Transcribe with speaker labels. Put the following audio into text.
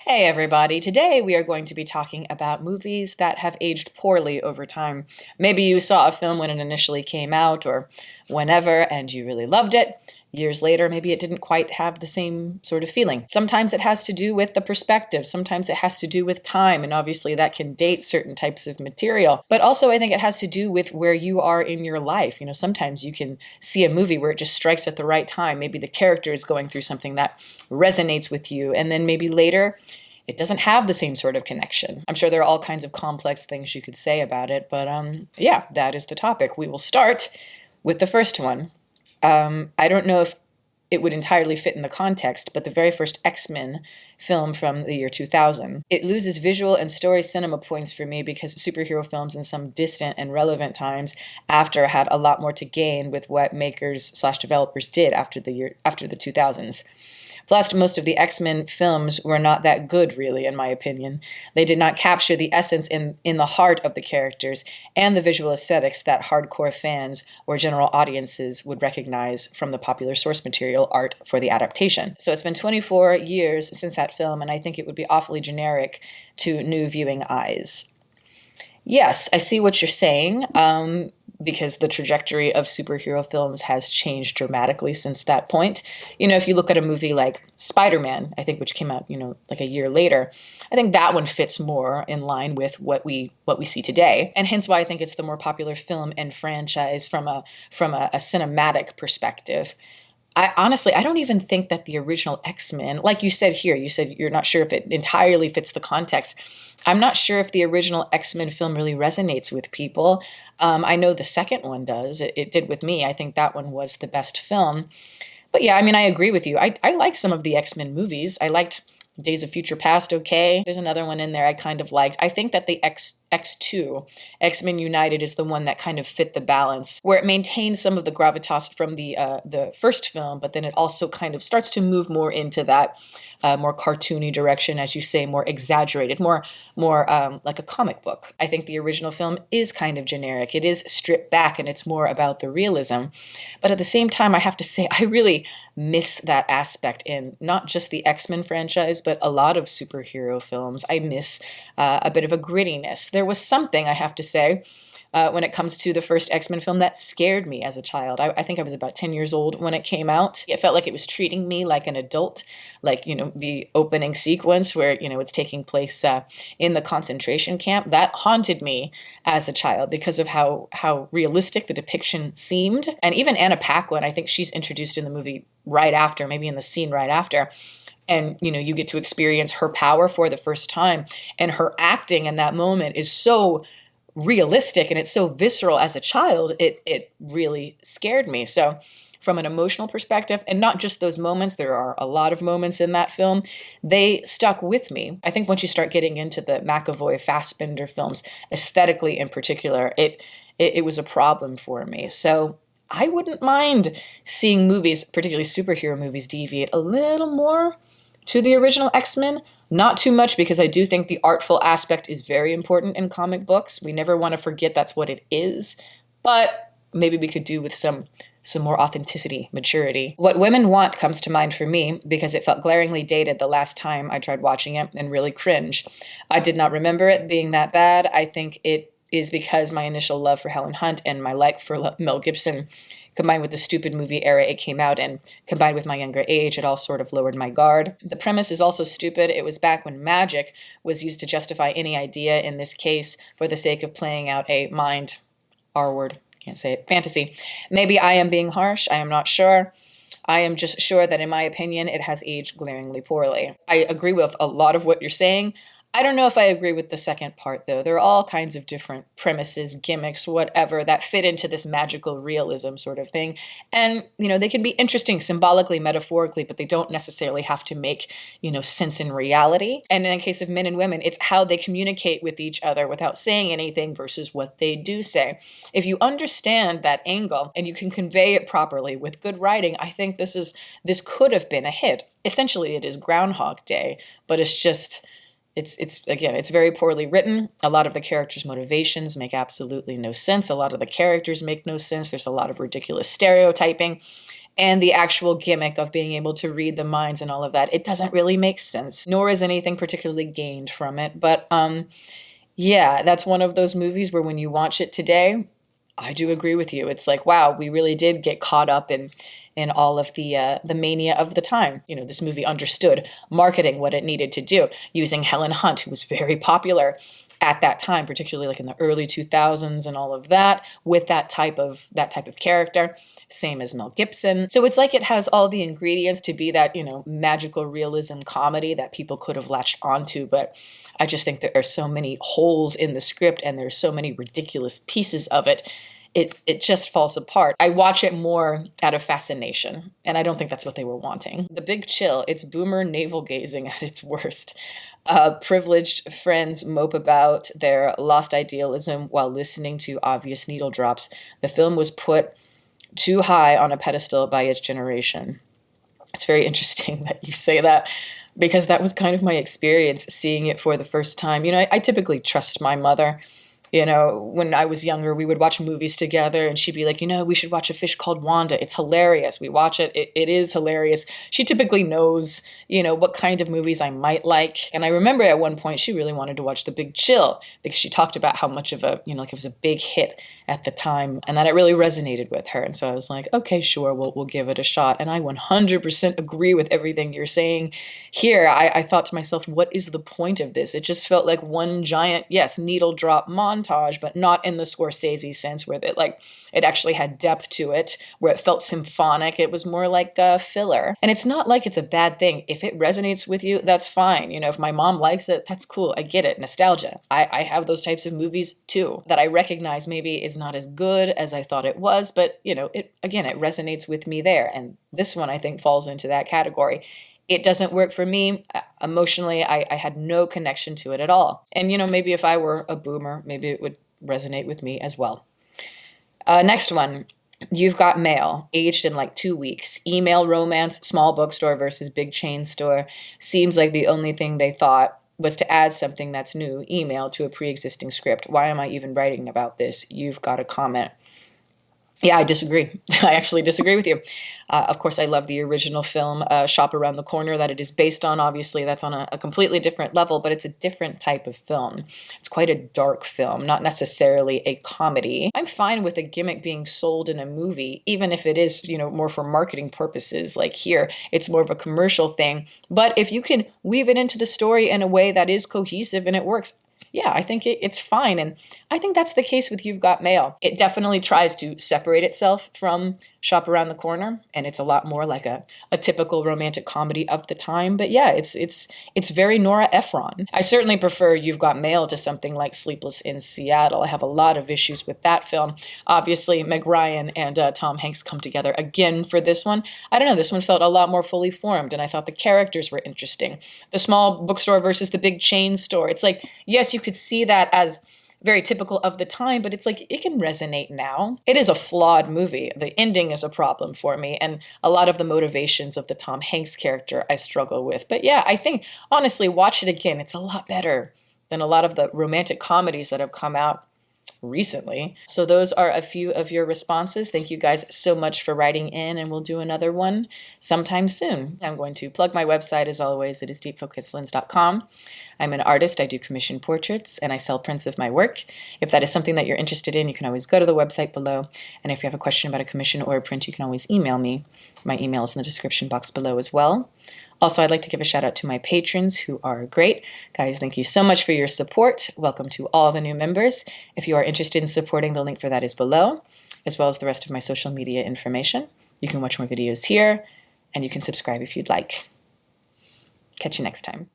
Speaker 1: Hey everybody, today we are going to be talking about movies that have aged poorly over time. Maybe you saw a film when it initially came out or whenever and you really loved it. Years later, maybe it didn't quite have the same sort of feeling. Sometimes it has to do with the perspective, sometimes it has to do with time, and obviously that can date certain types of material. But also, I think it has to do with where you are in your life. Sometimes you can see a movie where it just strikes at the right time. Maybe the character is going through something that resonates with you, and then maybe later it doesn't have the same sort of connection. I'm sure there are all kinds of complex things you could say about it, but yeah, that is the topic. We will start with the first one. I don't know if it would entirely fit in the context, but the very first X-Men film from the year 2000. It loses visual and story cinema points for me because superhero films in some distant and relevant times after had a lot more to gain with what makers/developers did after the 2000s. Plus, most of the X-Men films were not that good, really, in my opinion. They did not capture the essence in the heart of the characters and the visual aesthetics that hardcore fans or general audiences would recognize from the popular source material art for the adaptation. So it's been 24 years since that film, and I think it would be awfully generic to new viewing eyes. Yes, I see what you're saying. Because the trajectory of superhero films has changed dramatically since that point. If you look at a movie like Spider-Man, I think, which came out, like a year later, I think that one fits more in line with what we see today, and hence why I think it's the more popular film and franchise from a cinematic perspective. I don't even think that the original X-Men, like you said here, you said you're not sure if it entirely fits the context. I'm not sure if the original X-Men film really resonates with people. I know the second one does. It did with me. I think that one was the best film. But yeah, I agree with you. I like some of the X-Men movies. I liked Days of Future Past, okay. There's another one in there I kind of liked. I think that the X2, X-Men United, is the one that kind of fit the balance, where it maintains some of the gravitas from the first film, but then it also kind of starts to move more into that more cartoony direction, as you say, more exaggerated, more like a comic book. I think the original film is kind of generic. It is stripped back, and it's more about the realism. But at the same time, I have to say, I really miss that aspect in not just the X-Men franchise, but a lot of superhero films. I miss a bit of a grittiness. There was something, I have to say, when it comes to the first X-Men film that scared me as a child. I think I was about 10 years old when it came out. It felt like it was treating me like an adult, like, the opening sequence where, it's taking place in the concentration camp. That haunted me as a child because of how realistic the depiction seemed. And even Anna Paquin, I think she's introduced in the movie right after, maybe in the scene right after. And, you get to experience her power for the first time. And her acting in that moment is so realistic and it's so visceral. As a child, it really scared me. So from an emotional perspective, and not just those moments, there are a lot of moments in that film, they stuck with me. I think once you start getting into the McAvoy Fassbinder films, aesthetically in particular, it was a problem for me. So I wouldn't mind seeing movies, particularly superhero movies, deviate a little more to the original X-Men. Not too much, because I do think the artful aspect is very important in comic books. We never want to forget that's what it is. But maybe we could do with some more authenticity, maturity. What Women Want comes to mind for me because it felt glaringly dated the last time I tried watching it and really cringe. I did not remember it being that bad. I think it is because my initial love for Helen Hunt and my like for Mel Gibson, combined with the stupid movie era it came out in, combined with my younger age, it all sort of lowered my guard. The premise is also stupid. It was back when magic was used to justify any idea, in this case, for the sake of playing out a mind, R word, can't say it, fantasy. Maybe I am being harsh. I am not sure. I am just sure that, in my opinion, it has aged glaringly poorly. I agree with a lot of what you're saying. I don't know if I agree with the second part, though. There are all kinds of different premises, gimmicks, whatever, that fit into this magical realism sort of thing. And, they can be interesting symbolically, metaphorically, but they don't necessarily have to make, sense in reality. And in the case of Men and Women, it's how they communicate with each other without saying anything versus what they do say. If you understand that angle and you can convey it properly with good writing, I think this could have been a hit. Essentially, it is Groundhog Day, but it's just... It's very poorly written. A lot of the characters' motivations make absolutely no sense. A lot of the characters make no sense. There's a lot of ridiculous stereotyping. and the actual gimmick of being able to read the minds and all of that, it doesn't really make sense, nor is anything particularly gained from it. But yeah, that's one of those movies where when you watch it today, I do agree with you. It's like, wow, we really did get caught up in all of the mania of the time. You know, this movie understood marketing, what it needed to do, using Helen Hunt, who was very popular at that time, particularly like in the early 2000s and all of that, with that type of character. Same as Mel Gibson. So it's like it has all the ingredients to be that, magical realism comedy that people could have latched onto. But I just think there are so many holes in the script and there's so many ridiculous pieces of it. It just falls apart. I watch it more out of fascination, and I don't think that's what they were wanting. The Big Chill, it's boomer navel gazing at its worst. Privileged friends mope about their lost idealism while listening to obvious needle drops. The film was put too high on a pedestal by its generation. It's very interesting that you say that, because that was kind of my experience seeing it for the first time. I typically trust my mother. When I was younger, we would watch movies together and she'd be like, we should watch A Fish Called Wanda. It's hilarious. We watch it. It is hilarious. She typically knows, what kind of movies I might like. And I remember at one point she really wanted to watch The Big Chill because she talked about how much of it was a big hit at the time and that it really resonated with her. And so I was like, okay, sure, we'll give it a shot. And I 100% agree with everything you're saying here. I thought to myself, what is the point of this? It just felt like one giant, yes, needle drop montage, but not in the Scorsese sense where it actually had depth to it, where it felt symphonic. It was more like a filler. And it's not like it's a bad thing. If it resonates with you, that's fine. If my mom likes it, that's cool. I get it. Nostalgia. I have those types of movies too that I recognize maybe is not as good as I thought it was, but it resonates with me there. And this one I think falls into that category. It doesn't work for me. Emotionally, I had no connection to it at all. And, maybe if I were a boomer, maybe it would resonate with me as well. Next one. You've Got Mail, aged in like 2 weeks. Email romance, small bookstore versus big chain store. Seems like the only thing they thought was to add something that's new, email, to a pre-existing script. Why am I even writing about this? You've got a comment. Yeah, I disagree. I actually disagree with you. Of course, I love the original film, Shop Around the Corner, that it is based on. Obviously, that's on a completely different level, but it's a different type of film. It's quite a dark film, not necessarily a comedy. I'm fine with a gimmick being sold in a movie, even if it is, more for marketing purposes. Like here, it's more of a commercial thing. But if you can weave it into the story in a way that is cohesive and it works, yeah, I think it's fine. And I think that's the case with You've Got Mail. It definitely tries to separate itself from Shop Around the Corner, and it's a lot more like a typical romantic comedy of the time. But yeah, it's very Nora Ephron. I certainly prefer You've Got Mail to something like Sleepless in Seattle. I have a lot of issues with that film. Obviously, Meg Ryan and Tom Hanks come together again for this one. I don't know, this one felt a lot more fully formed, and I thought the characters were interesting. The small bookstore versus the big chain store. It's like, yes, you could see that as very typical of the time, but it's like it can resonate now. It is a flawed movie. The ending is a problem for me, and a lot of the motivations of the Tom Hanks character I struggle with. But yeah, I think, honestly, watch it again. It's a lot better than a lot of the romantic comedies that have come out recently. So those are a few of your responses. Thank you guys so much for writing in, and we'll do another one sometime soon. I'm going to plug my website as always. It is deepfocuslens.com. I'm an artist. I do commission portraits and I sell prints of my work. If that is something that you're interested in, you can always go to the website below. And if you have a question about a commission or a print, you can always email me. My email is in the description box below as well. Also, I'd like to give a shout out to my patrons who are great. Guys, thank you so much for your support. Welcome to all the new members. If you are interested in supporting, the link for that is below, as well as the rest of my social media information. You can watch more videos here, and you can subscribe if you'd like. Catch you next time.